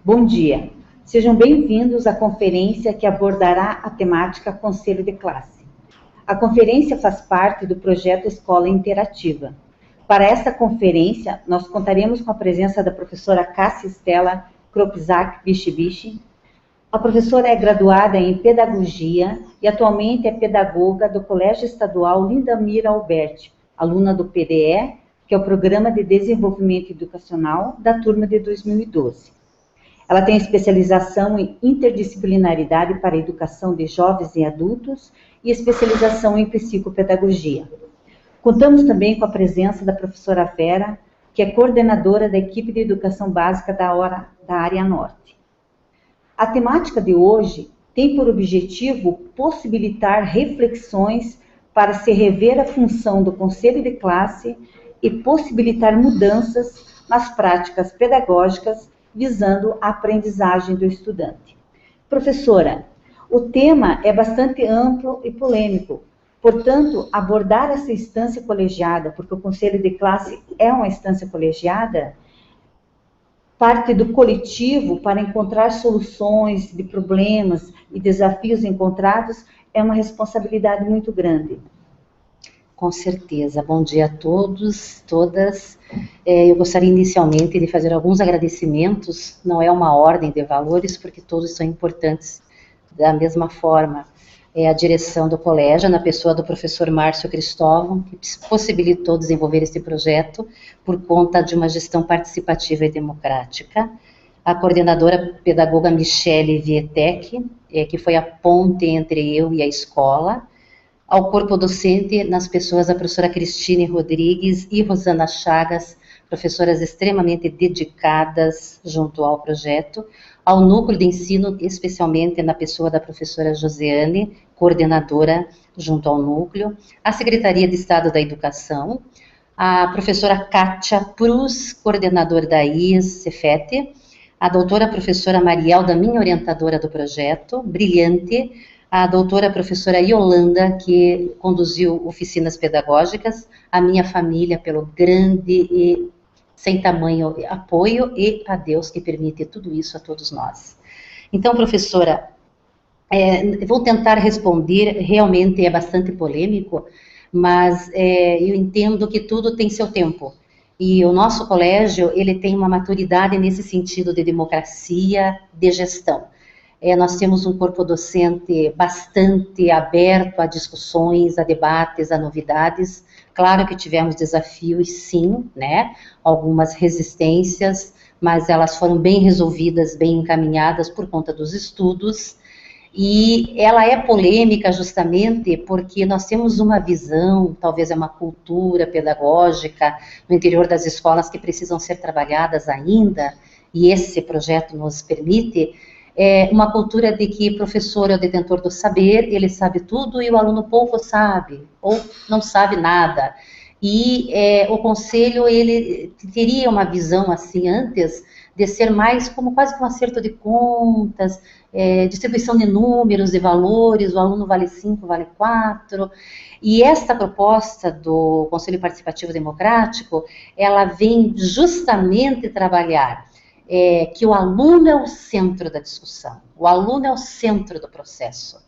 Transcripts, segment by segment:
Bom dia. Sejam bem-vindos à conferência que abordará a temática Conselho de Classe. A conferência faz parte do projeto Escola Interativa. Para esta conferência, nós contaremos com a presença da professora Cássia Estela Kropczak Bishi. A professora é graduada em Pedagogia e atualmente é pedagoga do Colégio Estadual Lindamira Alberti, aluna do PDE, que é o Programa de Desenvolvimento Educacional da turma de 2012. Ela tem especialização em interdisciplinaridade para a educação de jovens e adultos e especialização em psicopedagogia. Contamos também com a presença da professora Vera, que é coordenadora da equipe de educação básica da área norte. A temática de hoje tem por objetivo possibilitar reflexões para se rever a função do conselho de classe e possibilitar mudanças nas práticas pedagógicas visando a aprendizagem do estudante. Professora, o tema é bastante amplo e polêmico, portanto, abordar essa instância colegiada, porque o conselho de classe é uma instância colegiada, parte do coletivo para encontrar soluções de problemas e desafios encontrados, é uma responsabilidade muito grande. Com certeza. Bom dia a todos, todas. Eu gostaria inicialmente de fazer alguns agradecimentos, não é uma ordem de valores, porque todos são importantes da mesma forma. A direção do colégio, na pessoa do professor Márcio Cristóvão, que possibilitou desenvolver esse projeto por conta de uma gestão participativa e democrática. A coordenadora pedagoga Michele Vietek, que foi a ponte entre eu e a escola. Ao corpo docente, nas pessoas da professora Cristine Rodrigues e Rosana Chagas, professoras extremamente dedicadas junto ao projeto, ao núcleo de ensino, especialmente na pessoa da professora Josiane, coordenadora junto ao núcleo, a Secretaria de Estado da Educação, a professora Kátia Prus, coordenadora da IES Cefete, a doutora professora Marielda, minha orientadora do projeto, brilhante, a doutora professora Yolanda, que conduziu oficinas pedagógicas, a minha família pelo grande e sem tamanho apoio, e a Deus que permite tudo isso a todos nós. Então, professora, vou tentar responder, realmente é bastante polêmico, mas eu entendo que tudo tem seu tempo. E o nosso colégio, ele tem uma maturidade nesse sentido de democracia, de gestão. Nós temos um corpo docente bastante aberto a discussões, a debates, a novidades. Claro que tivemos desafios, sim, né? Algumas resistências, mas elas foram bem resolvidas, bem encaminhadas por conta dos estudos. E ela é polêmica justamente porque nós temos uma visão, talvez é uma cultura pedagógica no interior das escolas que precisam ser trabalhadas ainda, e esse projeto nos permite. Uma cultura de que o professor é o detentor do saber, ele sabe tudo e o aluno pouco sabe, ou não sabe nada. E o conselho, ele teria uma visão assim antes de ser mais como quase que um acerto de contas, distribuição de números, de valores, o aluno vale 5, vale 4. E esta proposta do Conselho Participativo Democrático, ela vem justamente trabalhar que o aluno é o centro da discussão, o aluno é o centro do processo.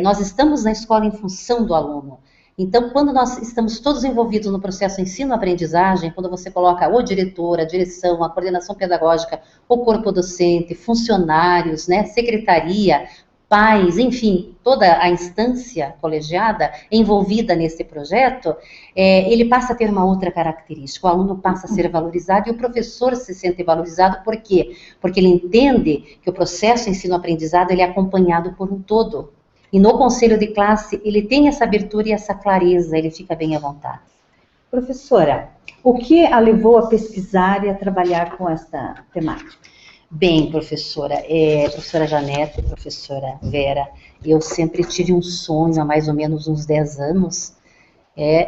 Nós estamos na escola em função do aluno. Então, quando nós estamos todos envolvidos no processo ensino-aprendizagem, quando você coloca o diretor, a direção, a coordenação pedagógica, o corpo docente, funcionários, né, secretaria, pais, enfim, toda a instância colegiada envolvida nesse projeto, ele passa a ter uma outra característica, o aluno passa a ser valorizado e o professor se sente valorizado, por quê? Porque ele entende que o processo ensino-aprendizado ele é acompanhado por um todo, e no conselho de classe ele tem essa abertura e essa clareza, ele fica bem à vontade. Professora, o que a levou a pesquisar e a trabalhar com esta temática? Bem, professora Janete, professora Vera, eu sempre tive um sonho há mais ou menos uns 10 anos,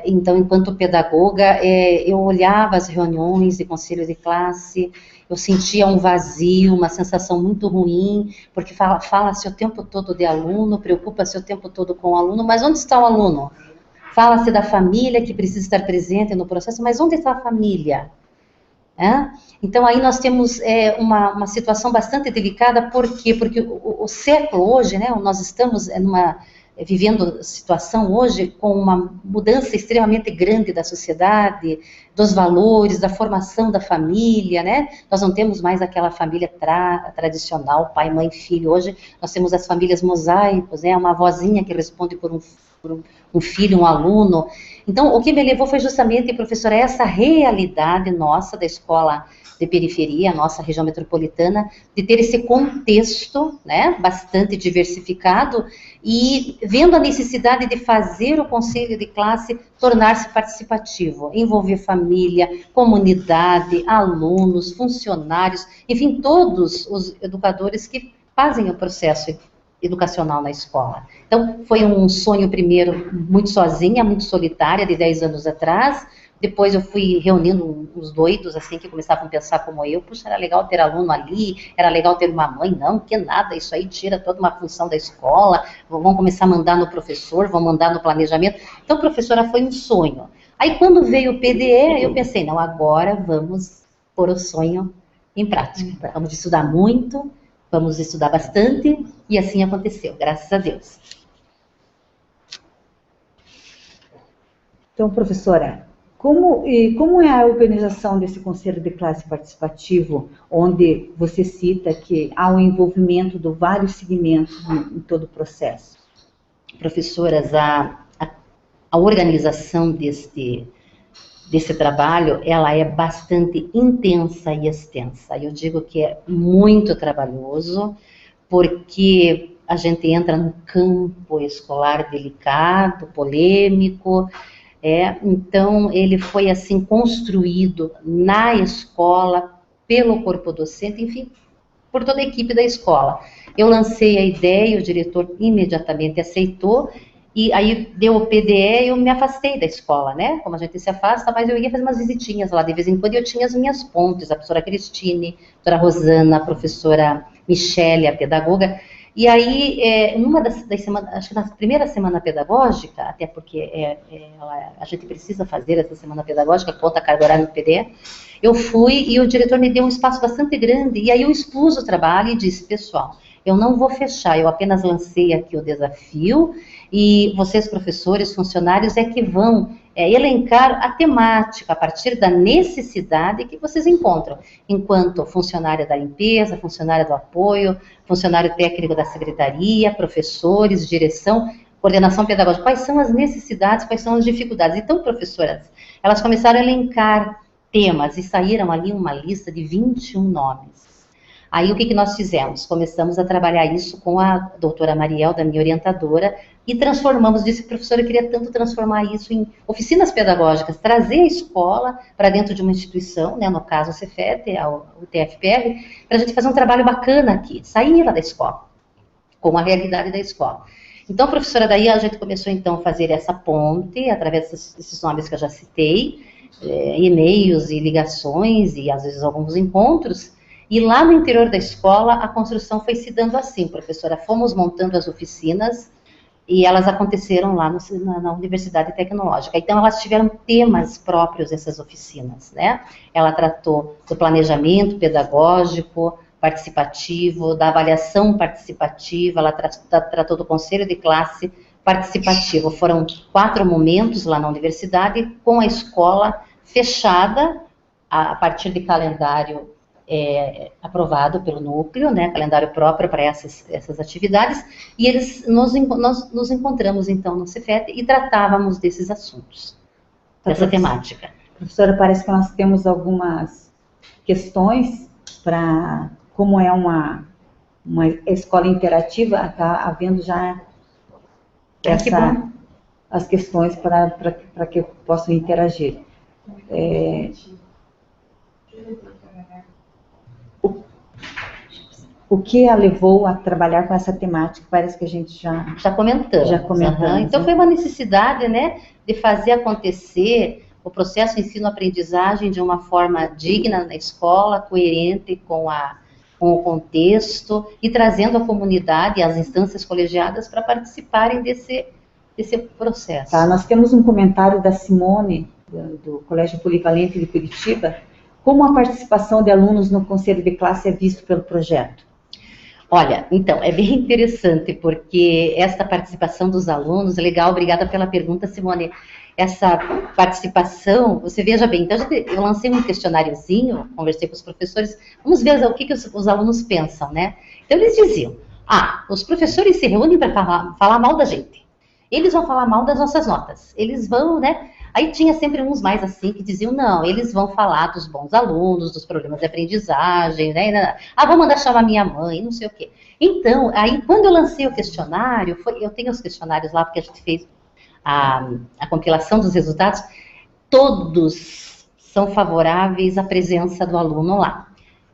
então, enquanto pedagoga, eu olhava as reuniões de conselho de classe, eu sentia um vazio, uma sensação muito ruim, porque fala-se o tempo todo de aluno, preocupa-se o tempo todo com o aluno, mas onde está o aluno? Fala-se da família que precisa estar presente no processo, mas onde está a família? né? Então, aí nós temos uma situação bastante delicada, por quê? Porque o século hoje, né, nós estamos vivendo situação hoje com uma mudança extremamente grande da sociedade, dos valores, da formação da família, né? Nós não temos mais aquela família tradicional, pai, mãe, filho. Hoje nós temos as famílias mosaicos, né? Uma avózinha que responde por um filho, um aluno. Então, o que me levou foi justamente, professora, essa realidade nossa da escola de periferia, nossa região metropolitana, de ter esse contexto, né, bastante diversificado, e vendo a necessidade de fazer o conselho de classe tornar-se participativo, envolver família, comunidade, alunos, funcionários, enfim, todos os educadores que fazem o processo educacional na escola. Então, foi um sonho primeiro muito sozinha, muito solitária, de 10 anos atrás. Depois eu fui reunindo uns doidos, assim, que começavam a pensar como eu. Puxa, era legal ter aluno ali, era legal ter uma mãe. Não, que nada, isso aí tira toda uma função da escola. Vão começar a mandar no professor, vão mandar no planejamento. Então, professora, foi um sonho. Aí, quando veio o PDE, eu pensei, não, agora vamos pôr o sonho em prática. Vamos estudar muito, vamos estudar bastante, e assim aconteceu, graças a Deus. Então, professora, como é a organização desse conselho de classe participativo, onde você cita que há um envolvimento de vários segmentos em todo o processo? Professoras, a organização desse trabalho, ela é bastante intensa e extensa. Eu digo que é muito trabalhoso, porque a gente entra num campo escolar delicado, polêmico. Então, ele foi assim construído na escola, pelo corpo docente, enfim, por toda a equipe da escola. Eu lancei a ideia, o diretor imediatamente aceitou, e aí deu o PDE e eu me afastei da escola, né? Como a gente se afasta, mas eu ia fazer umas visitinhas lá de vez em quando, e eu tinha as minhas pontes, a professora Cristine, a professora Rosana, a professora Michele, a pedagoga. E aí, numa das semanas, acho que na primeira semana pedagógica, até porque a gente precisa fazer essa semana pedagógica, conta a carga horária no PDE, eu fui e o diretor me deu um espaço bastante grande, e aí eu expus o trabalho e disse, pessoal, eu não vou fechar, eu apenas lancei aqui o desafio, e vocês, professores, funcionários, é que vão elencar a temática a partir da necessidade que vocês encontram, enquanto funcionária da limpeza, funcionária do apoio, funcionário técnico da secretaria, professores, direção, coordenação pedagógica, quais são as necessidades, quais são as dificuldades. Então, professoras, elas começaram a elencar temas e saíram ali uma lista de 21 nomes. Aí, o que nós fizemos? Começamos a trabalhar isso com a doutora Mariel, da minha orientadora, e transformamos, disse, professora, eu queria tanto transformar isso em oficinas pedagógicas, trazer a escola para dentro de uma instituição, né, no caso o Cefet, o TFPR, para a gente fazer um trabalho bacana aqui, sair lá da escola, com a realidade da escola. Então, professora, daí a gente começou então a fazer essa ponte, através desses nomes que eu já citei, e-mails e ligações, e às vezes alguns encontros. E lá no interior da escola, a construção foi se dando assim, professora. Fomos montando as oficinas e elas aconteceram lá na Universidade Tecnológica. Então, elas tiveram temas próprios, essas oficinas, né? Ela tratou do planejamento pedagógico, participativo, da avaliação participativa, ela tratou do conselho de classe participativo. Foram 4 momentos lá na universidade, com a escola fechada, a partir de calendário aprovado pelo núcleo, né, calendário próprio para essas atividades, e nós nos encontramos então no Cefet e tratávamos desses assuntos, dessa temática. Professora, parece que nós temos algumas questões para, como é uma escola interativa, está havendo já as questões para que possam interagir. O que a levou a trabalhar com essa temática? Parece que a gente já comentamos. Então, foi uma necessidade, né, de fazer acontecer o processo ensino-aprendizagem de uma forma digna na escola, coerente com o contexto, e trazendo a comunidade e as instâncias colegiadas para participarem desse processo. Tá, nós temos um comentário da Simone, do Colégio Polivalente de Curitiba, Como a participação de alunos no conselho de classe é visto pelo projeto? Olha, então, é bem interessante, porque esta participação dos alunos, legal, obrigada pela pergunta, Simone. Essa participação, você veja bem, então eu lancei um questionáriozinho, conversei com os professores, vamos ver o que os alunos pensam, né? Então eles diziam, os professores se reúnem para falar mal da gente, eles vão falar mal das nossas notas, eles vão, né? Aí tinha sempre uns mais assim que diziam, não, eles vão falar dos bons alunos, dos problemas de aprendizagem, né? Vou mandar chamar minha mãe, não sei o quê. Então, aí quando eu lancei o questionário, eu tenho os questionários lá, porque a gente fez a compilação dos resultados, todos são favoráveis à presença do aluno lá.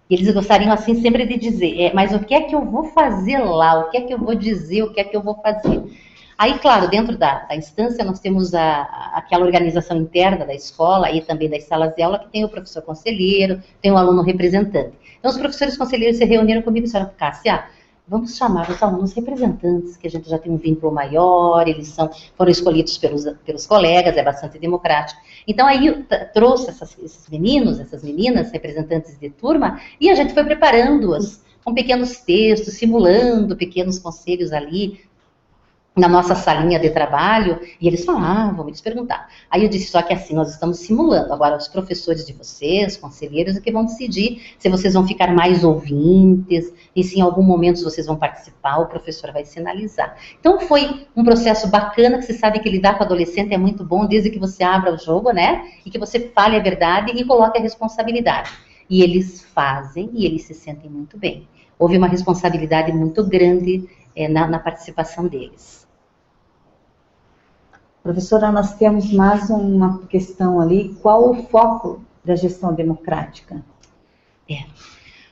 E eles gostariam, assim, sempre de dizer, mas o que é que eu vou fazer lá? O que é que eu vou dizer? O que é que eu vou fazer? Aí, claro, dentro da instância, nós temos aquela organização interna da escola e também das salas de aula, que tem o professor conselheiro, tem o aluno representante. Então, os professores conselheiros se reuniram comigo e disseram, Cássia, vamos chamar os alunos representantes, que a gente já tem um vínculo maior, eles foram escolhidos pelos colegas, é bastante democrático. Então, aí trouxe esses meninos, essas meninas, representantes de turma, e a gente foi preparando-as com pequenos textos, simulando pequenos conselhos ali, na nossa salinha de trabalho, e eles falavam, eles perguntavam. Aí eu disse, só que assim, nós estamos simulando. Agora, os professores de vocês, conselheiros, é que vão decidir se vocês vão ficar mais ouvintes, e se em algum momento vocês vão participar, o professor vai sinalizar. Então, foi um processo bacana, que você sabe que lidar com adolescente é muito bom, desde que você abra o jogo, né? E que você fale a verdade e coloque a responsabilidade. E eles fazem, e eles se sentem muito bem. Houve uma responsabilidade muito grande na participação deles. Professora, nós temos mais uma questão ali. Qual o foco da gestão democrática?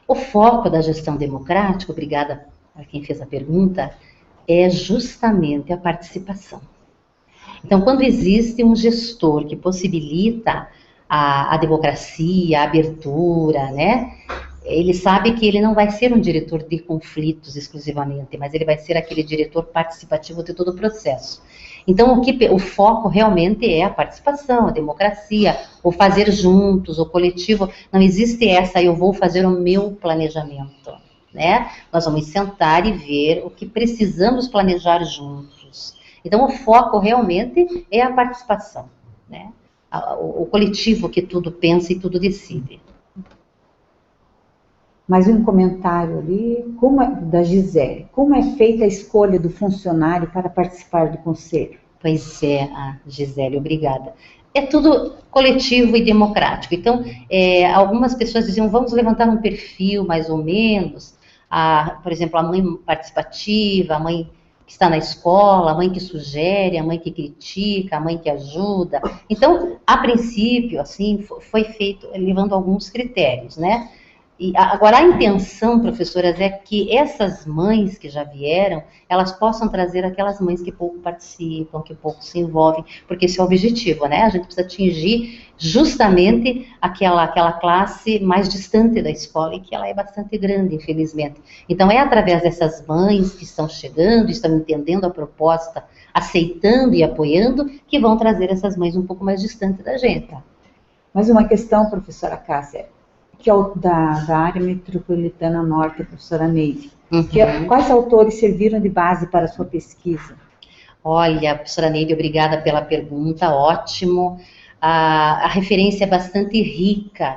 O foco da gestão democrática, obrigada a quem fez a pergunta, é justamente a participação. Então, quando existe um gestor que possibilita a democracia, a abertura, né? Ele sabe que ele não vai ser um diretor de conflitos exclusivamente, mas ele vai ser aquele diretor participativo de todo o processo. Então, o foco realmente é a participação, a democracia, o fazer juntos, o coletivo. Não existe eu vou fazer o meu planejamento, né? Nós vamos sentar e ver o que precisamos planejar juntos. Então, o foco realmente é a participação, né? O coletivo que tudo pensa e tudo decide. Mais um comentário ali, da Gisele. Como é feita a escolha do funcionário para participar do conselho? Pois é, Gisele, obrigada. É tudo coletivo e democrático. Então, algumas pessoas diziam, vamos levantar um perfil, mais ou menos. Por exemplo, a mãe participativa, a mãe que está na escola, a mãe que sugere, a mãe que critica, a mãe que ajuda. Então, a princípio, assim, foi feito levando alguns critérios, né? E agora, a intenção, professoras, é que essas mães que já vieram, elas possam trazer aquelas mães que pouco participam, que pouco se envolvem, porque esse é o objetivo, né? A gente precisa atingir justamente aquela classe mais distante da escola, e que ela é bastante grande, infelizmente. Então, é através dessas mães que estão chegando, estão entendendo a proposta, aceitando e apoiando, que vão trazer essas mães um pouco mais distantes da gente. Mais uma questão, professora Cássia, que é da área metropolitana norte, a professora Neide. Quais autores serviram de base para a sua pesquisa? Olha, professora Neide, obrigada pela pergunta, ótimo. A referência é bastante rica.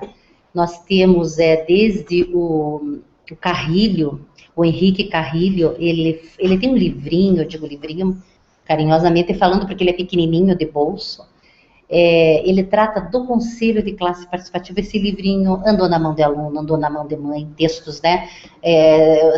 Nós temos desde o Carrilho, o Henrique Carrilho, ele tem um livrinho, eu digo livrinho carinhosamente falando porque ele é pequenininho de bolso. Ele trata do conselho de classe participativa. Esse livrinho andou na mão de aluno, andou na mão de mãe, textos, né?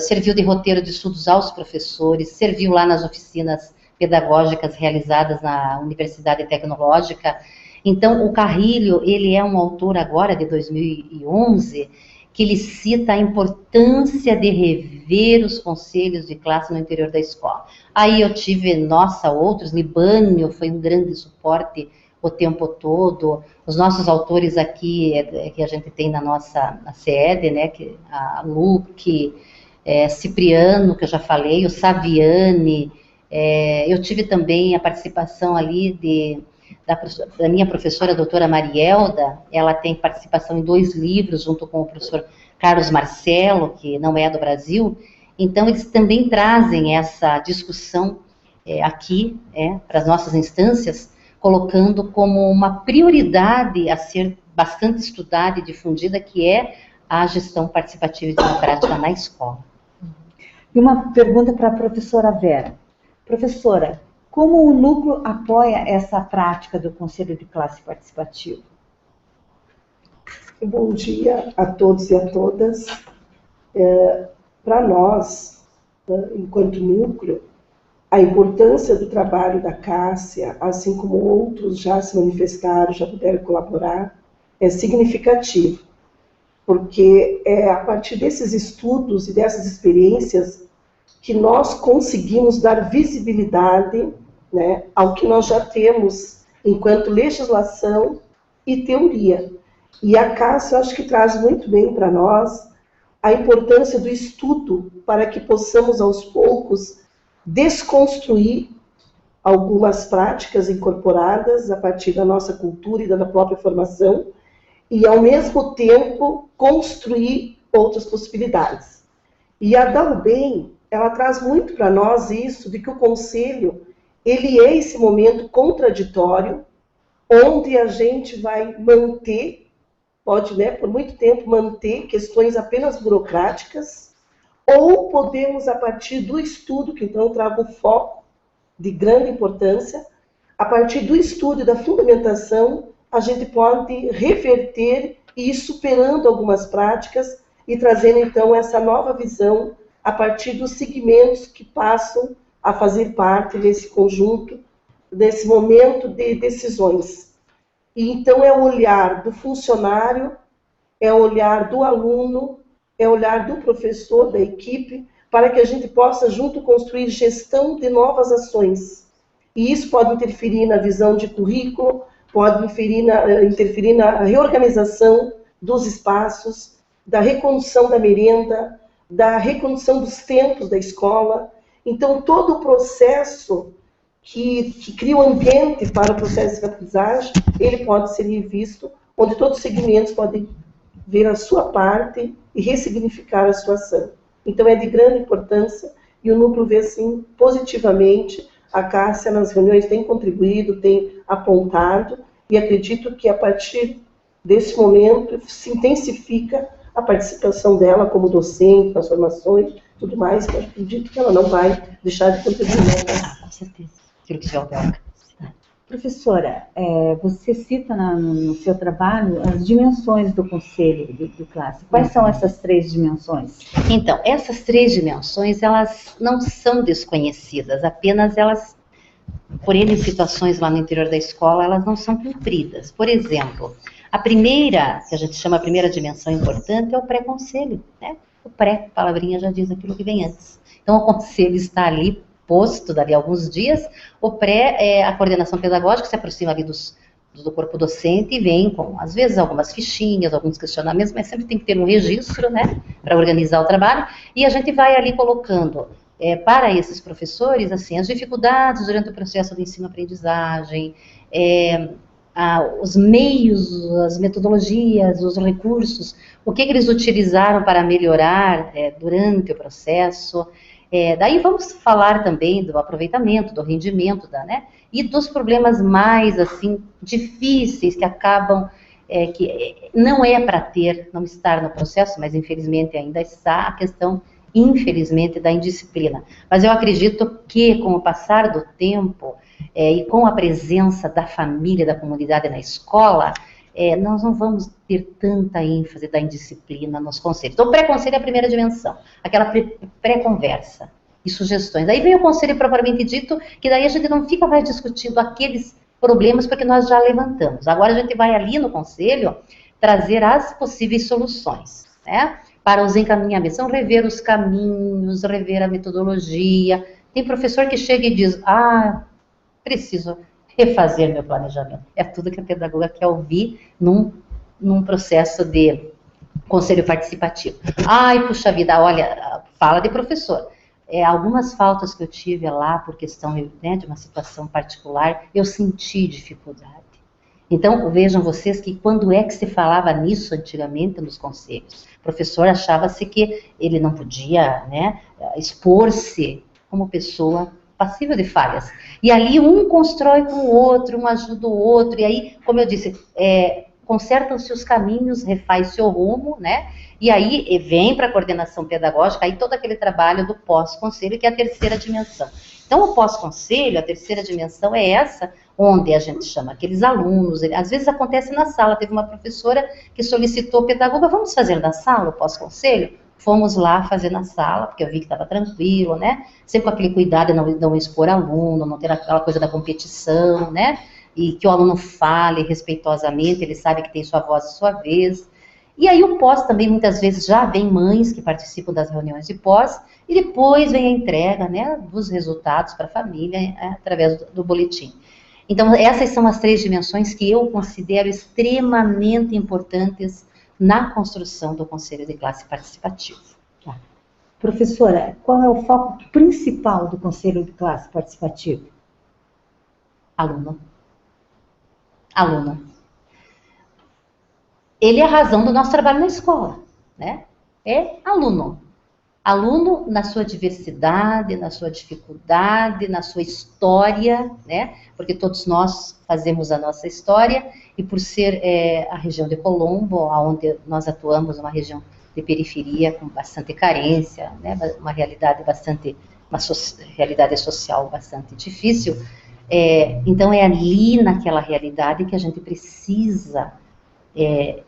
Serviu de roteiro de estudos aos professores, serviu lá nas oficinas pedagógicas realizadas na Universidade Tecnológica. Então, o Carrilho, ele é um autor agora de 2011, que ele cita a importância de rever os conselhos de classe no interior da escola. Aí eu tive, outros, Libânio foi um grande suporte o tempo todo. Os nossos autores aqui, que a gente tem na nossa sede, né, a Luque, Cipriano, que eu já falei, o Saviani, eu tive também a participação ali da minha professora, a doutora Marielda. Ela tem participação em 2 livros, junto com o professor Carlos Marcelo, que não é do Brasil. Então, eles também trazem essa discussão aqui, para as nossas instâncias, colocando como uma prioridade a ser bastante estudada e difundida, que é a gestão participativa e democrática na escola. E uma pergunta para a professora Vera. Professora, como o núcleo apoia essa prática do Conselho de Classe Participativo? Bom dia a todos e a todas. Para nós, enquanto núcleo, a importância do trabalho da Cássia, assim como outros já se manifestaram, já puderam colaborar, é significativo, porque é a partir desses estudos e dessas experiências que nós conseguimos dar visibilidade, né, ao que nós já temos enquanto legislação e teoria. E a Cássia, eu acho que traz muito bem para nós a importância do estudo para que possamos, aos poucos, desconstruir algumas práticas incorporadas a partir da nossa cultura e da própria formação e, ao mesmo tempo, construir outras possibilidades. E a DAUBEM, ela traz muito para nós isso, de que o Conselho, ele é esse momento contraditório, onde a gente vai manter, pode, né, por muito tempo, manter questões apenas burocráticas, ou podemos, a partir do estudo, que então eu trago o foco de grande importância, a partir do estudo e da fundamentação, a gente pode reverter e ir superando algumas práticas e trazendo, então, essa nova visão a partir dos segmentos que passam a fazer parte desse conjunto, desse momento de decisões. E, então, é o olhar do funcionário, é o olhar do aluno, é o olhar do professor, da equipe, para que a gente possa, junto, construir gestão de novas ações. E isso pode interferir na visão de currículo, pode interferir na reorganização dos espaços, da recondução da merenda, da recondução dos tempos da escola. Então, todo o processo que cria o ambiente para o processo de aprendizagem, ele pode ser revisto, onde todos os segmentos podem ver a sua parte e ressignificar a sua ação. Então, é de grande importância e o núcleo vê, assim, positivamente. A Cássia, nas reuniões, tem contribuído, tem apontado, e acredito que, a partir desse momento, se intensifica a participação dela como docente, nas formações, tudo mais, que eu acredito que ela não vai deixar de contribuir. Com certeza. Aquilo que já Professora, você cita no seu trabalho as dimensões do Conselho de Classe. Quais são essas 3 dimensões? Então, essas 3 dimensões, elas não são desconhecidas, apenas elas, por N situações lá no interior da escola, elas não são cumpridas. Por exemplo, a primeira, que a gente chama a primeira dimensão importante, é o pré-conselho, né? O pré, a palavrinha já diz aquilo que vem antes. Então, o conselho está ali, posto dali a alguns dias. O pré é a coordenação pedagógica, se aproxima ali do corpo docente e vem com, às vezes, algumas fichinhas, alguns questionamentos, mas sempre tem que ter um registro, né, para organizar o trabalho, e a gente vai ali colocando para esses professores, assim, as dificuldades durante o processo de ensino-aprendizagem, os meios, as metodologias, os recursos, o que eles utilizaram para melhorar durante o processo. Daí vamos falar também do aproveitamento, do rendimento, né, e dos problemas mais, assim, difíceis que acabam, que não é para não estar no processo, mas infelizmente ainda está a questão, infelizmente, da indisciplina. Mas eu acredito que, com o passar do tempo, e com a presença da família, da comunidade na escola, nós não vamos ter tanta ênfase da indisciplina nos conselhos. Então, o pré-conselho é a primeira dimensão, aquela pré-conversa e sugestões. Aí vem o conselho propriamente dito, que daí a gente não fica mais discutindo aqueles problemas, porque nós já levantamos. Agora a gente vai ali no conselho trazer as possíveis soluções, né, para os encaminhamentos. São rever os caminhos, rever a metodologia. Tem professor que chega e diz, preciso refazer meu planejamento. É tudo que a pedagoga quer ouvir num processo de conselho participativo. Ai, puxa vida, olha, fala de professor. algumas faltas que eu tive lá por questão, né, de uma situação particular, eu senti dificuldade. Então, vejam vocês que quando é que se falava nisso antigamente nos conselhos? O professor achava-se que ele não podia, né, expor-se como pessoa passível de falhas. E ali um constrói com o outro, um ajuda o outro, e aí, como eu disse, consertam-se os caminhos, refaz-se o rumo, né? E aí vem para a coordenação pedagógica, aí todo aquele trabalho do pós-conselho, que é a terceira dimensão. Então, o pós-conselho, a terceira dimensão é essa, onde a gente chama aqueles alunos, às vezes acontece na sala, teve uma professora que solicitou, pedagoga, vamos fazer na sala o pós-conselho? Fomos lá fazer na sala, porque eu vi que estava tranquilo, né? Sempre com aquele cuidado de não expor aluno, não ter aquela coisa da competição, né? E que o aluno fale respeitosamente, ele sabe que tem sua voz e sua vez. E aí o pós também, muitas vezes, já vem mães que participam das reuniões de pós, e depois vem a entrega, né, dos resultados para a família, através do boletim. Então, essas são as 3 dimensões que eu considero extremamente importantes na construção do Conselho de Classe Participativo. Tá. Professora, qual é o foco principal do Conselho de Classe Participativo? Aluno. Ele é a razão do nosso trabalho na escola, né? É aluno. Aluno na sua diversidade, na sua dificuldade, na sua história, né? Porque todos nós fazemos a nossa história, e por ser a região de Colombo, onde nós atuamos, uma região de periferia com bastante carência, né? Uma realidade realidade social bastante difícil, então é ali naquela realidade que a gente precisa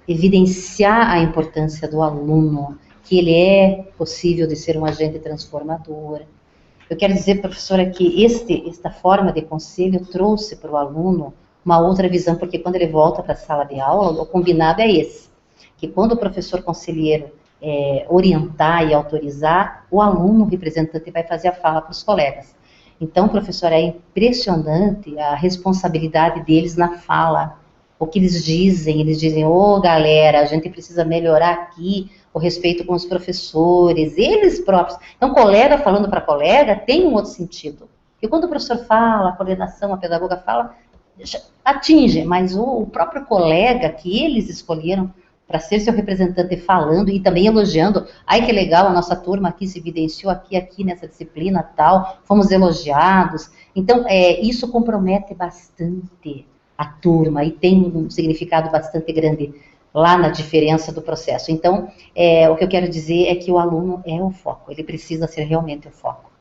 evidenciar a importância do aluno, que ele é possível de ser um agente transformador. Eu quero dizer, professora, que esta forma de conselho trouxe para o aluno uma outra visão, porque quando ele volta para a sala de aula, o combinado é esse, que quando o professor conselheiro orientar e autorizar, o aluno representante vai fazer a fala para os colegas. Então, professora, é impressionante a responsabilidade deles na fala. O que eles dizem, galera, a gente precisa melhorar aqui o respeito com os professores, eles próprios. Então, colega falando para colega tem um outro sentido. E quando o professor fala, a coordenação, a pedagoga fala, atinge, mas o próprio colega que eles escolheram para ser seu representante falando e também elogiando, ai que legal, a nossa turma aqui se evidenciou aqui nessa disciplina tal, fomos elogiados. Então, isso compromete bastante a turma e tem um significado bastante grande lá na diferença do processo. Então, o que eu quero dizer é que o aluno é o foco, ele precisa ser realmente o foco.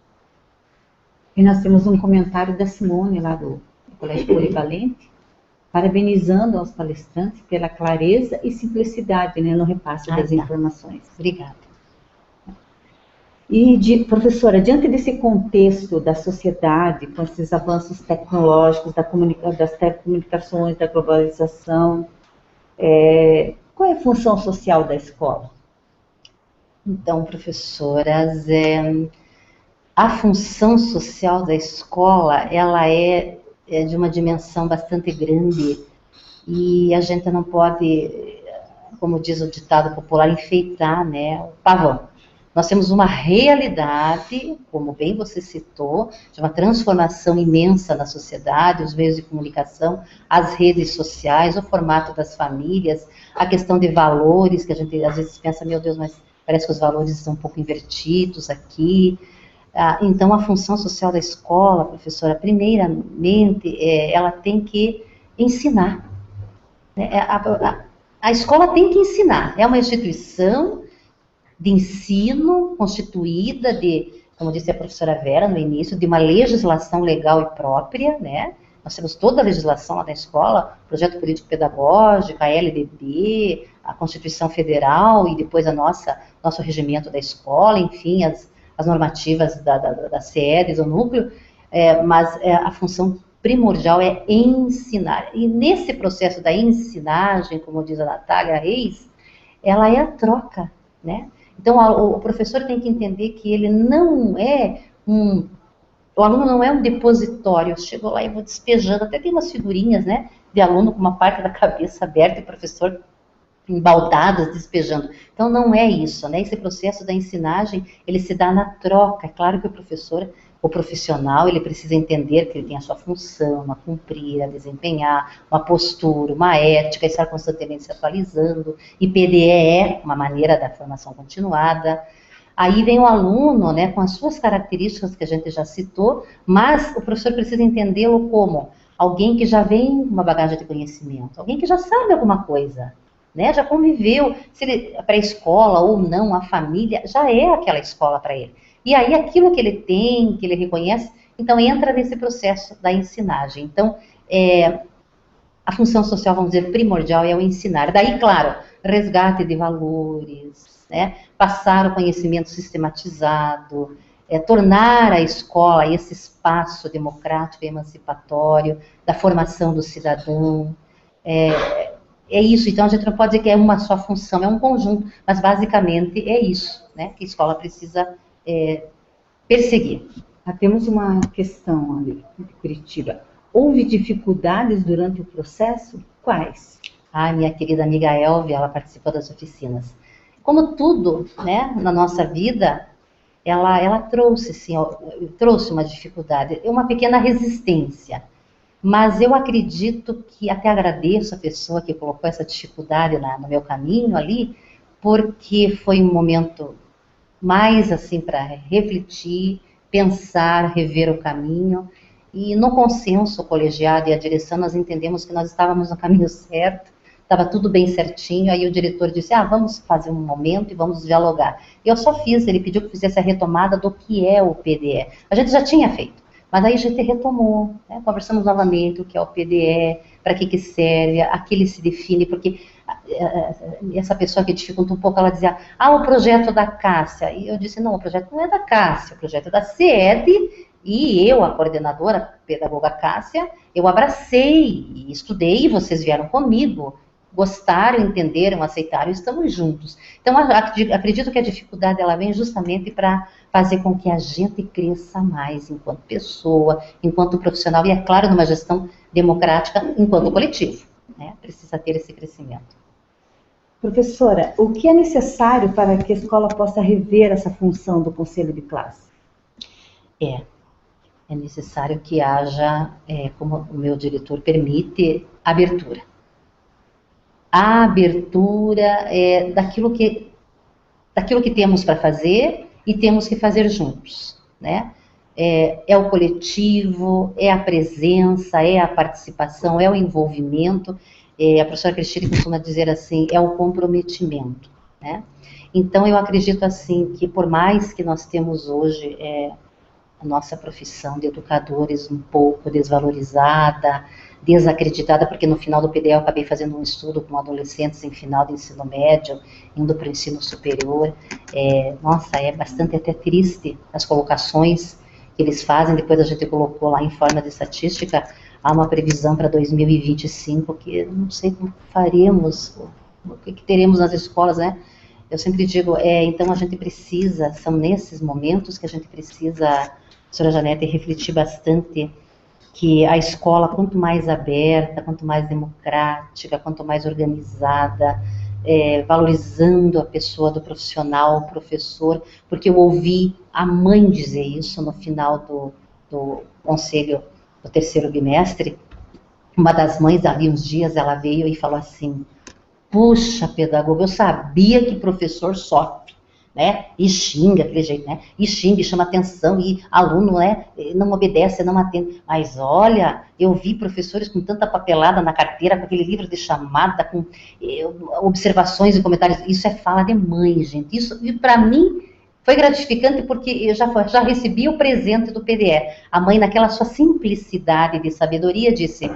E nós temos um comentário da Simone, lá do Colégio Polivalente, parabenizando aos palestrantes pela clareza e simplicidade, né, no repasse das informações. Obrigada. E, professora, diante desse contexto da sociedade, com esses avanços tecnológicos, das telecomunicações, da globalização, qual é a função social da escola? Então, professoras, a função social da escola, ela é de uma dimensão bastante grande, e a gente não pode, como diz o ditado popular, enfeitar, né, o pavão. Nós temos uma realidade, como bem você citou, de uma transformação imensa na sociedade, os meios de comunicação, as redes sociais, o formato das famílias, a questão de valores, que a gente às vezes pensa, meu Deus, mas parece que os valores estão um pouco invertidos aqui. Então, a função social da escola, professora, primeiramente, ela tem que ensinar. Né? A escola tem que ensinar, é uma instituição de ensino constituída como disse a professora Vera no início, de uma legislação legal e própria, né? Nós temos toda a legislação lá da escola, projeto político pedagógico, a LDB, a Constituição Federal e depois nosso regimento da escola, enfim, as normativas da sede, do núcleo, mas a função primordial é ensinar. E nesse processo da ensinagem, como diz a Natália Reis, ela é a troca, né? Então, o professor tem que entender que ele não é o aluno não é um depositório, eu chego lá e vou despejando, até tem umas figurinhas, né, de aluno com uma parte da cabeça aberta e o professor embaldadas, despejando. Então, não é isso, né? Esse processo da ensinagem, ele se dá na troca. É claro que o professor, o profissional, ele precisa entender que ele tem a sua função a cumprir, a desempenhar, uma postura, uma ética, estar constantemente se atualizando. E PDE é uma maneira da formação continuada. Aí vem o aluno, né, com as suas características que a gente já citou, mas o professor precisa entendê-lo como alguém que já vem com uma bagagem de conhecimento, alguém que já sabe alguma coisa, né, já conviveu, se ele pré-escola ou não, a família já é aquela escola para ele. E aí aquilo que ele tem, que ele reconhece, então entra nesse processo da ensinagem. Então, a função social, vamos dizer, primordial é o ensinar. Daí, claro, resgate de valores, né? Passar o conhecimento sistematizado, tornar a escola esse espaço democrático e emancipatório da formação do cidadão. É isso, então a gente não pode dizer que é uma só função, é um conjunto, mas basicamente é isso, né, que a escola precisa perseguir. Temos uma questão ali de Curitiba. Houve dificuldades durante o processo? Quais? Minha querida amiga Elvia, ela participou das oficinas. Como tudo, né, na nossa vida, ela trouxe, sim, trouxe uma dificuldade, uma pequena resistência. Mas eu acredito que, até agradeço a pessoa que colocou essa dificuldade no meu caminho ali, porque foi um momento mais assim para refletir, pensar, rever o caminho. E no consenso colegiado e a direção, nós entendemos que nós estávamos no caminho certo, estava tudo bem certinho. Aí o diretor disse, vamos fazer um momento e vamos dialogar. Eu só fiz, ele pediu que fizesse a retomada do que é o PDE. A gente já tinha feito. Mas aí a gente retomou, né? Conversamos novamente o que é o PDE, para que serve, a que ele se define, porque essa pessoa que dificulta um pouco, ela dizia, o projeto da Cássia. E eu disse, não, o projeto não é da Cássia, o projeto é da CED, e eu, a coordenadora, a pedagoga Cássia, eu abracei e estudei, e vocês vieram comigo, gostaram, entenderam, aceitaram, estamos juntos. Então, acredito que a dificuldade ela vem justamente para fazer com que a gente cresça mais enquanto pessoa, enquanto profissional, e é claro, numa gestão democrática, enquanto coletivo, né? Precisa ter esse crescimento. Professora, o que é necessário para que a escola possa rever essa função do conselho de classe? É necessário que haja, como o meu diretor permite, abertura. A abertura daquilo que temos para fazer e temos que fazer juntos, né? É o coletivo, é a presença, é a participação, é o envolvimento. A professora Cristina costuma dizer assim, é o comprometimento, né? Então, eu acredito assim que por mais que nós temos hoje a nossa profissão de educadores um pouco desvalorizada, desacreditada, porque no final do PDE eu acabei fazendo um estudo com adolescentes em final de ensino médio, indo para o ensino superior. Nossa, é bastante até triste as colocações que eles fazem. Depois a gente colocou lá em forma de estatística, há uma previsão para 2025 que não sei como faremos, o que teremos nas escolas, né? Eu sempre digo, então a gente precisa, são nesses momentos que a gente precisa, professora Janete, refletir bastante que a escola, quanto mais aberta, quanto mais democrática, quanto mais organizada, valorizando a pessoa do profissional, o professor, porque eu ouvi a mãe dizer isso no final do conselho do terceiro bimestre. Uma das mães, ali uns dias, ela veio e falou assim, puxa, pedagogo, eu sabia que professor sofre, né, e xinga, aquele jeito, né, e xinga, e chama atenção, e aluno, né, não obedece, não atende, mas olha, eu vi professores com tanta papelada na carteira, com aquele livro de chamada, com observações e comentários, isso é fala de mãe, gente, isso, e para mim, foi gratificante porque eu já recebi o presente do PDE, a mãe naquela sua simplicidade de sabedoria disse,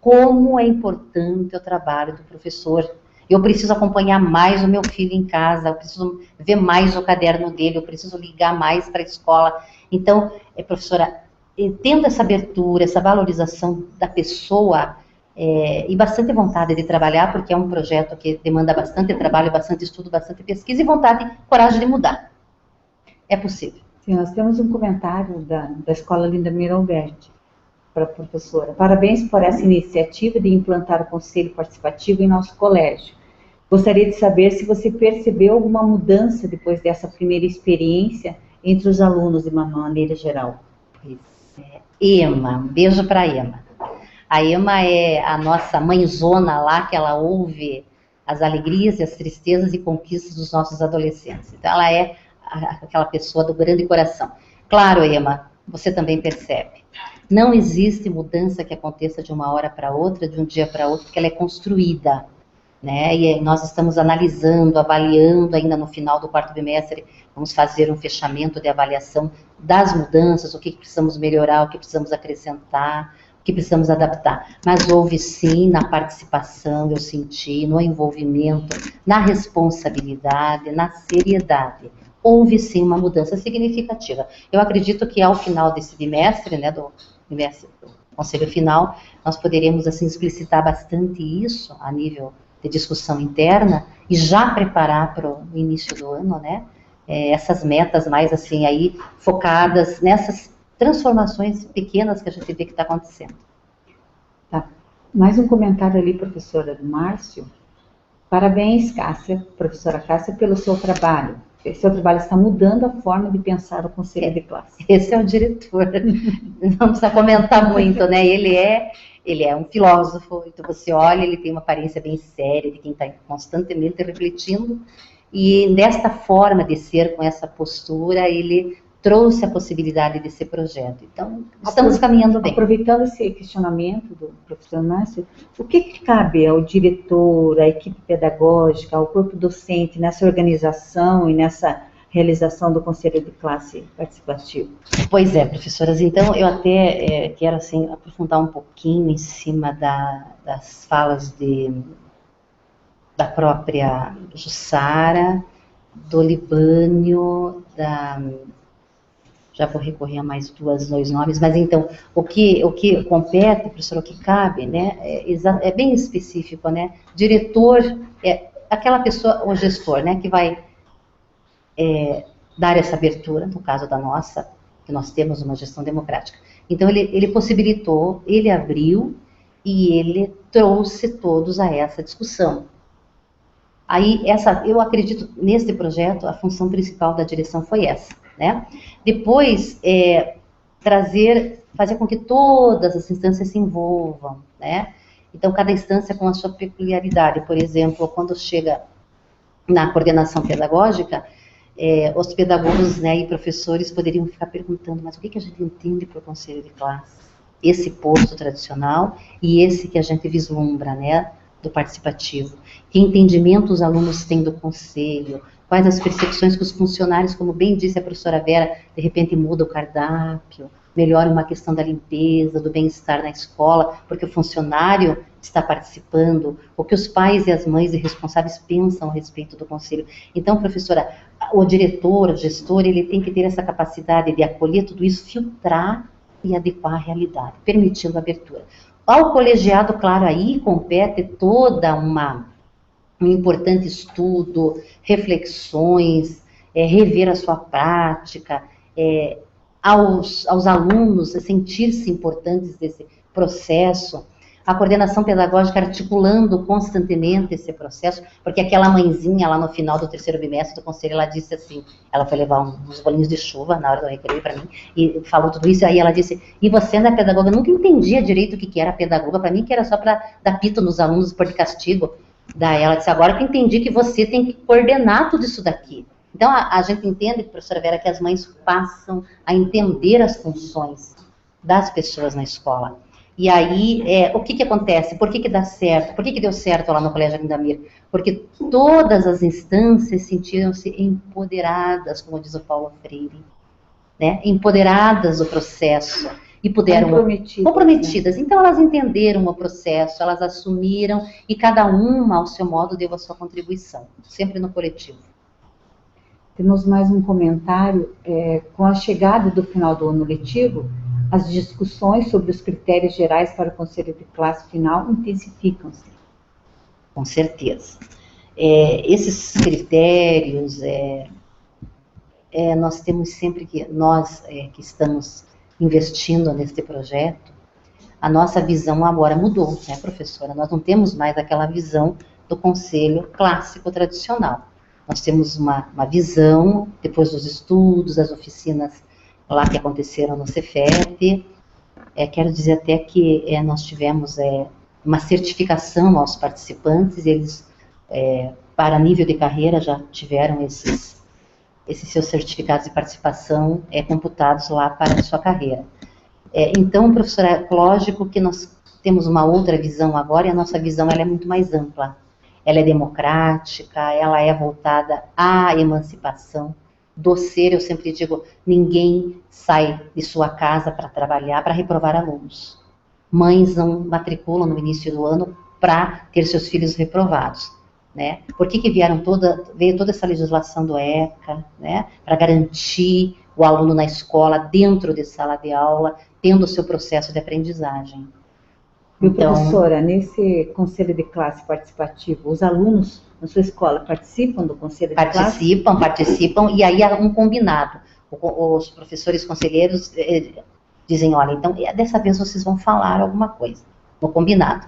como é importante o trabalho do professor. Eu preciso acompanhar mais o meu filho em casa, eu preciso ver mais o caderno dele, eu preciso ligar mais para a escola. Então, professora, tendo essa abertura, essa valorização da pessoa e bastante vontade de trabalhar, porque é um projeto que demanda bastante trabalho, bastante estudo, bastante pesquisa e vontade, coragem de mudar. É possível. Sim, nós temos um comentário da Escola Lindamir Alberti para a professora. Parabéns por essa iniciativa de implantar o conselho participativo em nosso colégio. Gostaria de saber se você percebeu alguma mudança depois dessa primeira experiência entre os alunos de uma maneira geral. Ema, um beijo para a Ema. A Ema é a nossa mãezona lá, que ela ouve as alegrias e as tristezas e conquistas dos nossos adolescentes. Então, ela é aquela pessoa do grande coração. Claro, Ema, você também percebe. Não existe mudança que aconteça de uma hora para outra, de um dia para outro, porque ela é construída, né? E nós estamos analisando, avaliando ainda no final do quarto bimestre, vamos fazer um fechamento de avaliação das mudanças, o que precisamos melhorar, o que precisamos acrescentar, o que precisamos adaptar. Mas houve sim na participação, eu senti, no envolvimento, na responsabilidade, na seriedade. Houve sim uma mudança significativa. Eu acredito que ao final desse bimestre, né, do conselho final, nós poderemos assim explicitar bastante isso a nível de discussão interna e já preparar para o início do ano, né, essas metas mais assim aí focadas nessas transformações pequenas que a gente vê que está acontecendo. Tá. Mais um comentário ali, professora Márcio. Parabéns, Cássia, professora Cássia, pelo seu trabalho. Seu trabalho está mudando a forma de pensar o conselho de classe. Esse é o diretor. Não precisa comentar muito, né? Ele é um filósofo, então você olha, ele tem uma aparência bem séria, de quem está constantemente refletindo, e desta forma de ser, com essa postura, ele trouxe a possibilidade desse projeto. Então, estamos caminhando bem. Aproveitando esse questionamento do professor Márcio, o que cabe ao diretor, à equipe pedagógica, ao corpo docente nessa organização e nessa realização do conselho de classe participativo? Pois é, professoras, então eu até quero assim, aprofundar um pouquinho em cima das falas da própria Jussara, do Libânio, já vou recorrer a mais dois nomes, mas então, o que compete, professora, o que cabe, né, é bem específico, né, diretor é aquela pessoa, o gestor, né, que vai dar essa abertura, no caso da nossa, que nós temos uma gestão democrática. Então, ele possibilitou, ele abriu e ele trouxe todos a essa discussão. Aí, eu acredito, nesse projeto, a função principal da direção foi essa, né? Depois, fazer com que todas as instâncias se envolvam, né? Então, cada instância com a sua peculiaridade. Por exemplo, quando chega na coordenação pedagógica, os pedagogos, né, e professores poderiam ficar perguntando, mas o que a gente entende por conselho de classe? Esse posto tradicional e esse que a gente vislumbra, né, do participativo. Que entendimento os alunos têm do conselho? Quais as percepções que os funcionários, como bem disse a professora Vera, de repente muda o cardápio, melhora uma questão da limpeza, do bem-estar na escola, porque o funcionário está participando, o que os pais e as mães e responsáveis pensam a respeito do conselho. Então, professora, o diretor, o gestor, ele tem que ter essa capacidade de acolher tudo isso, filtrar e adequar à realidade, permitindo a abertura. Ao colegiado, claro, aí compete toda um importante estudo, reflexões, rever a sua prática, aos alunos sentir-se importantes desse processo, a coordenação pedagógica articulando constantemente esse processo, porque aquela mãezinha lá no final do terceiro bimestre do conselho, ela disse assim, ela foi levar uns bolinhos de chuva na hora do recreio para mim, e falou tudo isso, aí ela disse, e você não é pedagoga? Eu nunca entendia direito o que era pedagoga, para mim que era só para dar pito nos alunos por de castigo. Daí ela disse, agora que eu entendi que você tem que coordenar tudo isso daqui. Então, a gente entende, professora Vera, que as mães passam a entender as funções das pessoas na escola. E aí, o que acontece? Por que dá certo? Por que deu certo lá no Colégio Arindamir? Porque todas as instâncias sentiram-se empoderadas, como diz o Paulo Freire, né? Empoderadas do processo. E puderam... Comprometidas. Né? Então, elas entenderam o processo, elas assumiram, e cada uma, ao seu modo, deu a sua contribuição, sempre no coletivo. Temos mais um comentário. Com a chegada do final do ano letivo, as discussões sobre os critérios gerais para o conselho de classe final intensificam-se. Com certeza. Esses critérios, nós temos sempre que, nós que estamos investindo nesse projeto, a nossa visão agora mudou, né, professora? Nós não temos mais aquela visão do conselho clássico tradicional. Nós temos uma visão, depois dos estudos, das oficinas lá que aconteceram no Cefet, quero dizer até que nós tivemos uma certificação aos participantes, eles, para nível de carreira, já tiveram esses seus certificados de participação computados lá para a sua carreira. Então, professora, lógico que nós temos uma outra visão agora, e a nossa visão ela é muito mais ampla. Ela é democrática, ela é voltada à emancipação do ser. Eu sempre digo, ninguém sai de sua casa para trabalhar, para reprovar alunos. Mães não matriculam no início do ano para ter seus filhos reprovados, né? Por que veio toda essa legislação do ECA, né? Para garantir o aluno na escola, dentro de sala de aula, tendo o seu processo de aprendizagem. Então, professora, nesse conselho de classe participativo, os alunos na sua escola participam do conselho de classe? Participam, e aí há um combinado. Os professores conselheiros dizem, olha, então, dessa vez vocês vão falar alguma coisa, no combinado.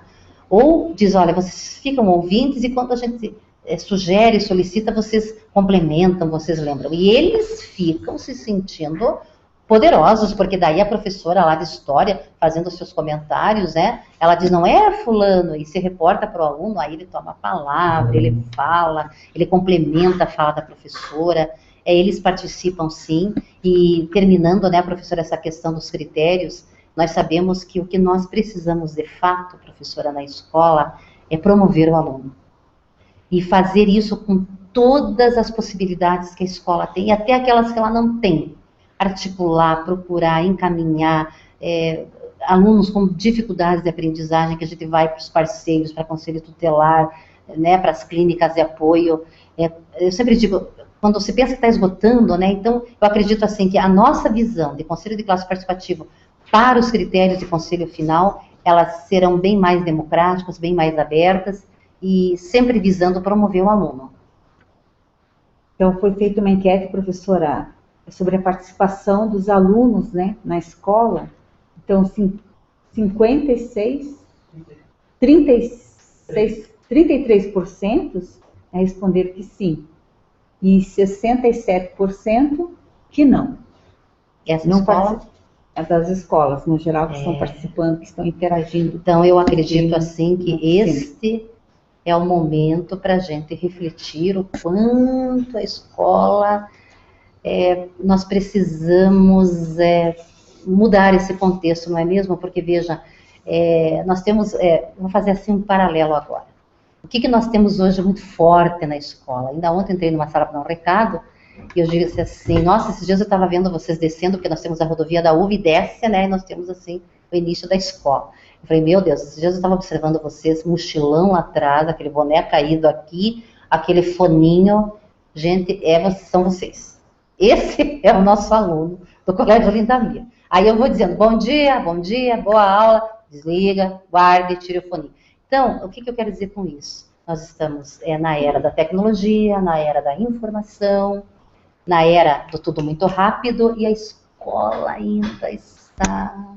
Ou diz, olha, vocês ficam ouvintes e quando a gente sugere, solicita, vocês complementam, vocês lembram. E eles ficam se sentindo poderosos, porque daí a professora lá de história, fazendo os seus comentários, né, ela diz, não é fulano, e se reporta para o aluno, aí ele toma a palavra, ele fala, ele complementa a fala da professora, eles participam sim, e terminando, né, professora, essa questão dos critérios, nós sabemos que o que nós precisamos de fato, professora, na escola, é promover o aluno. E fazer isso com todas as possibilidades que a escola tem, e até aquelas que ela não tem. Articular, procurar, encaminhar alunos com dificuldades de aprendizagem, que a gente vai para os parceiros, para conselho tutelar, né, para as clínicas de apoio. Eu sempre digo, quando você pensa que está esgotando, né, então eu acredito assim que a nossa visão de conselho de classe participativo para os critérios de conselho final, elas serão bem mais democráticas, bem mais abertas e sempre visando promover o aluno. Então foi feita uma enquete, professora, sobre a participação dos alunos, né, na escola. Então, 33% responderam que sim, e 67% que não. Essa não escola? Das escolas, no geral, que estão participando, que estão interagindo. Então, eu acredito, assim, que este é o momento para a gente refletir o quanto a escola... nós precisamos mudar esse contexto, não é mesmo? Porque, veja, nós temos, vou fazer assim um paralelo agora. O que nós temos hoje muito forte na escola? Ainda ontem entrei numa sala para dar um recado, e eu disse assim, nossa, esses dias eu estava vendo vocês descendo, porque nós temos a rodovia da UV e desce, né, e nós temos, assim, o início da escola. Eu falei, meu Deus, esses dias eu estava observando vocês, mochilão lá atrás, aquele boné caído aqui, aquele foninho, gente, são vocês. Esse é o nosso aluno do Colégio Olinda Mia. Aí eu vou dizendo, bom dia, boa aula, desliga, guarde, tire o fone. Então, o que eu quero dizer com isso? Nós estamos na era da tecnologia, na era da informação, na era do tudo muito rápido, e a escola ainda está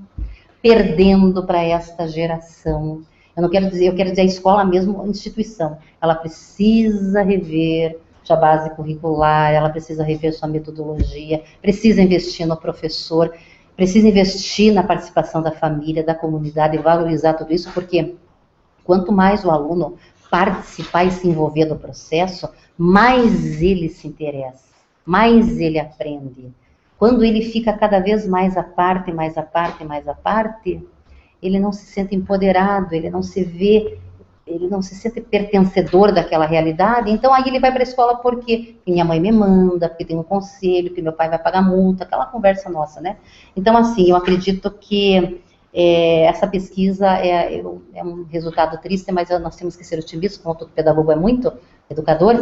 perdendo para esta geração. Eu quero dizer a escola mesmo, a instituição. Ela precisa rever sua base curricular, ela precisa rever sua metodologia, precisa investir no professor, precisa investir na participação da família, da comunidade, e valorizar tudo isso, porque quanto mais o aluno participar e se envolver no processo, mais ele se interessa, mais ele aprende. Quando ele fica cada vez mais à parte, ele não se sente empoderado, ele não se vê, ele não se sente pertencedor daquela realidade, então aí ele vai para a escola porque minha mãe me manda, porque tem um conselho, que meu pai vai pagar multa, aquela conversa nossa, né? Então, assim, eu acredito que essa pesquisa é um resultado triste, mas nós temos que ser otimistas, como todo pedagogo é muito, educador,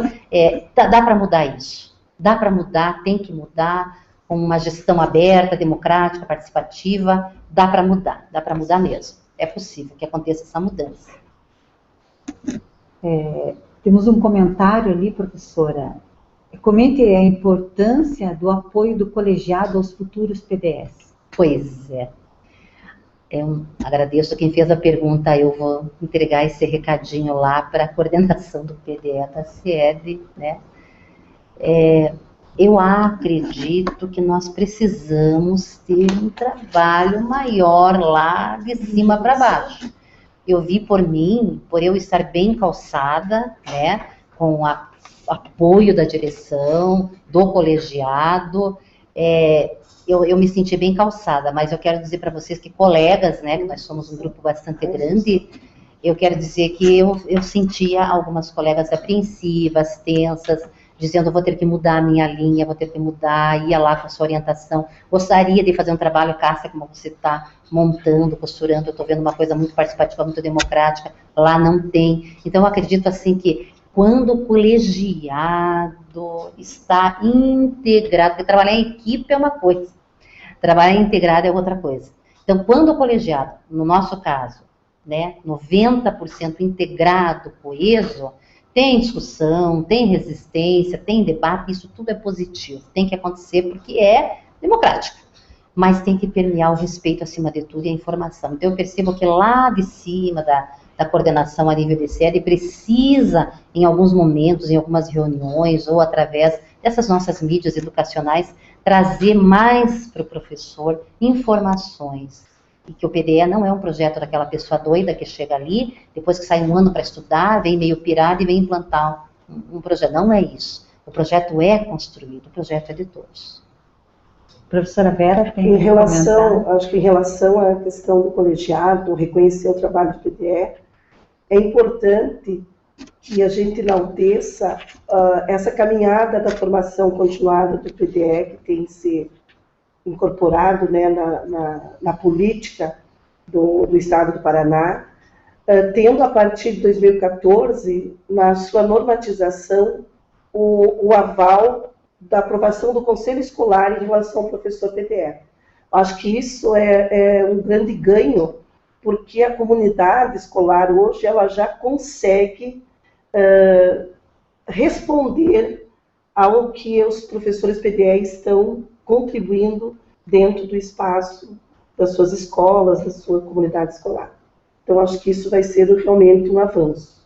dá para mudar isso, dá para mudar, tem que mudar, com uma gestão aberta, democrática, participativa, dá para mudar mesmo, é possível que aconteça essa mudança. Temos um comentário ali, professora. Comente a importância do apoio do colegiado aos futuros PDS. Pois é. Agradeço quem fez a pergunta, eu vou entregar esse recadinho lá para a coordenação do PDE da SEB, né? Eu acredito que nós precisamos ter um trabalho maior lá de cima para baixo. Eu vi por mim, por eu estar bem calçada, né, com o apoio da direção, do colegiado, eu me senti bem calçada, mas eu quero dizer para vocês que colegas, né, que nós somos um grupo bastante grande, eu quero dizer que eu sentia algumas colegas apreensivas, tensas, dizendo, vou ter que mudar a minha linha, vou ter que mudar, ia lá com a sua orientação, gostaria de fazer um trabalho, Cássia, como você está montando, costurando, eu estou vendo uma coisa muito participativa, muito democrática, lá não tem. Então, eu acredito, assim, que quando o colegiado está integrado, porque trabalhar em equipe é uma coisa, trabalhar integrado é outra coisa. Então, quando o colegiado, no nosso caso, né, 90% integrado, coeso, tem discussão, tem resistência, tem debate, isso tudo é positivo, tem que acontecer porque é democrático, mas tem que permear o respeito acima de tudo e a informação. Então eu percebo que lá de cima da coordenação a nível de sede precisa, em alguns momentos, em algumas reuniões ou através dessas nossas mídias educacionais, trazer mais para o professor informações. E que o PDE não é um projeto daquela pessoa doida que chega ali, depois que sai um ano para estudar, vem meio pirado e vem implantar um projeto. Não é isso. O projeto é construído, o projeto é de todos. Professora Vera, tem em relação, acho que em relação à questão do colegiado, reconhecer o trabalho do PDE, é importante que a gente enalteça essa caminhada da formação continuada do PDE, que tem se incorporado, né, na política do Estado do Paraná, tendo a partir de 2014, na sua normatização, o aval da aprovação do Conselho Escolar em relação ao professor PDE. Acho que isso é um grande ganho, porque a comunidade escolar hoje ela já consegue responder ao que os professores PDE estão contribuindo dentro do espaço das suas escolas, da sua comunidade escolar. Então, acho que isso vai ser realmente um avanço.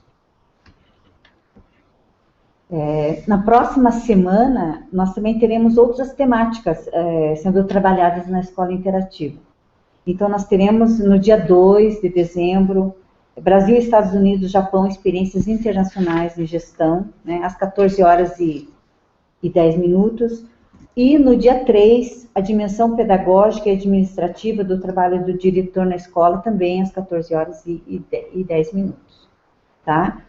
Na próxima semana, nós também teremos outras temáticas sendo trabalhadas na Escola Interativa. Então, nós teremos no dia 2 de dezembro, Brasil, Estados Unidos, Japão, Experiências Internacionais em Gestão, né, às 14 horas e 10 minutos. E no dia 3, a dimensão pedagógica e administrativa do trabalho do diretor na escola, também às 14 horas e 10 minutos. Tá?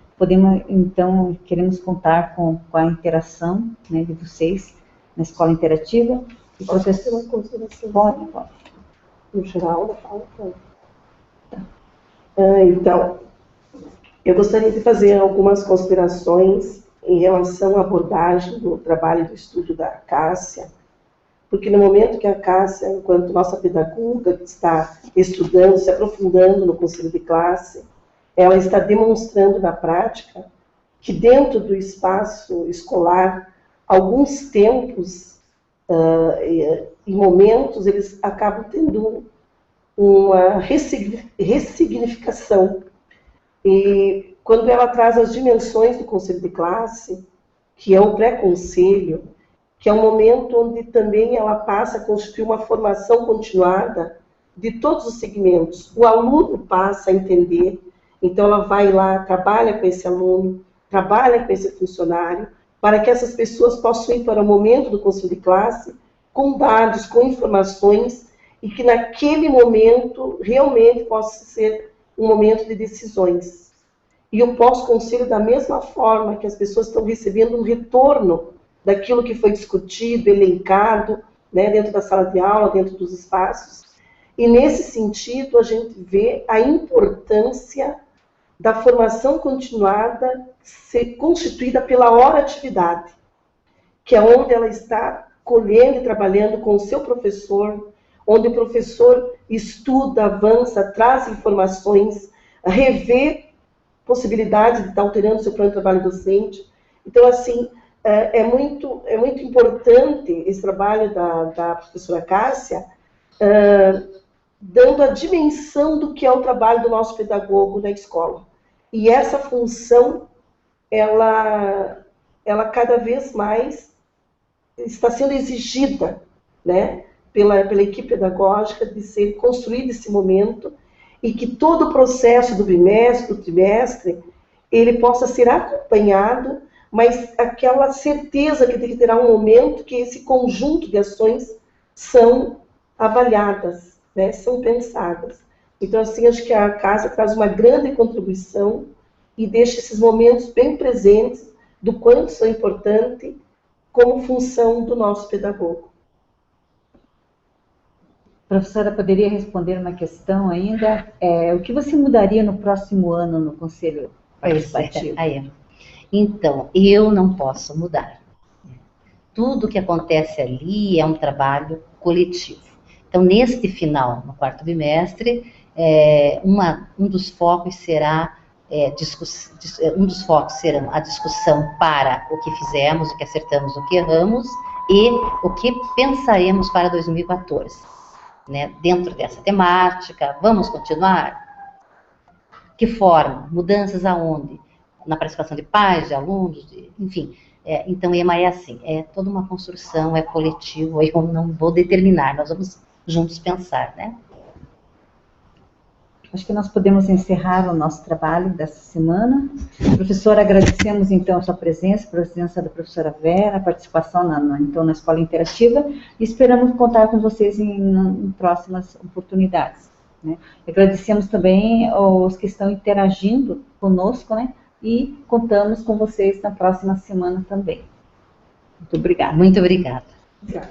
Então, queremos contar com a interação, né, de vocês na Escola Interativa. E pode fazer uma consideração? Pode. No geral, da fala, pode. Tá. Então, eu gostaria de fazer algumas considerações em relação à abordagem do trabalho do estudo da Cássia, porque no momento que a Cássia, enquanto nossa pedagoga, está estudando, se aprofundando no conselho de classe, ela está demonstrando na prática que dentro do espaço escolar, alguns tempos e momentos, eles acabam tendo uma ressignificação. E quando ela traz as dimensões do conselho de classe, que é o pré-conselho, que é um momento onde também ela passa a constituir uma formação continuada de todos os segmentos. O aluno passa a entender, então ela vai lá, trabalha com esse aluno, trabalha com esse funcionário, para que essas pessoas possam ir para o momento do conselho de classe com dados, com informações, e que naquele momento realmente possa ser um momento de decisões. E o pós-conselho, da mesma forma que as pessoas estão recebendo um retorno daquilo que foi discutido, elencado, né, dentro da sala de aula, dentro dos espaços. E nesse sentido, a gente vê a importância da formação continuada ser constituída pela hora-atividade, que é onde ela está colhendo e trabalhando com o seu professor, onde o professor estuda, avança, traz informações, revê possibilidades de estar alterando seu plano de trabalho docente. Então, assim, é muito importante esse trabalho da professora Cássia, dando a dimensão do que é o trabalho do nosso pedagogo na escola. E essa função, ela cada vez mais está sendo exigida, né, pela equipe pedagógica, de ser construído esse momento, e que todo o processo do bimestre, do trimestre, ele possa ser acompanhado, mas aquela certeza que tem que ter um momento que esse conjunto de ações são avaliadas, né, são pensadas. Então, assim, acho que a casa traz uma grande contribuição e deixa esses momentos bem presentes do quanto são importantes como função do nosso pedagogo. Professora, poderia responder uma questão ainda? O que você mudaria no próximo ano no Conselho Participativo? Então, eu não posso mudar. Tudo que acontece ali é um trabalho coletivo. Então, neste final, no quarto bimestre, um dos focos será a discussão para o que fizemos, o que acertamos, o que erramos e o que pensaremos para 2014. Né? Dentro dessa temática, vamos continuar? Que forma? Mudanças aonde? Na participação de pais, de alunos, enfim. Então, EMA é assim, é toda uma construção, é coletivo, eu não vou determinar, nós vamos juntos pensar, né? Acho que nós podemos encerrar o nosso trabalho dessa semana. Professora, agradecemos então a sua presença, a presença da professora Vera, a participação na Escola Interativa, e esperamos contar com vocês em próximas oportunidades. Né? Agradecemos também aos que estão interagindo conosco, né? E contamos com vocês na próxima semana também. Muito obrigada. Muito obrigada. Obrigada.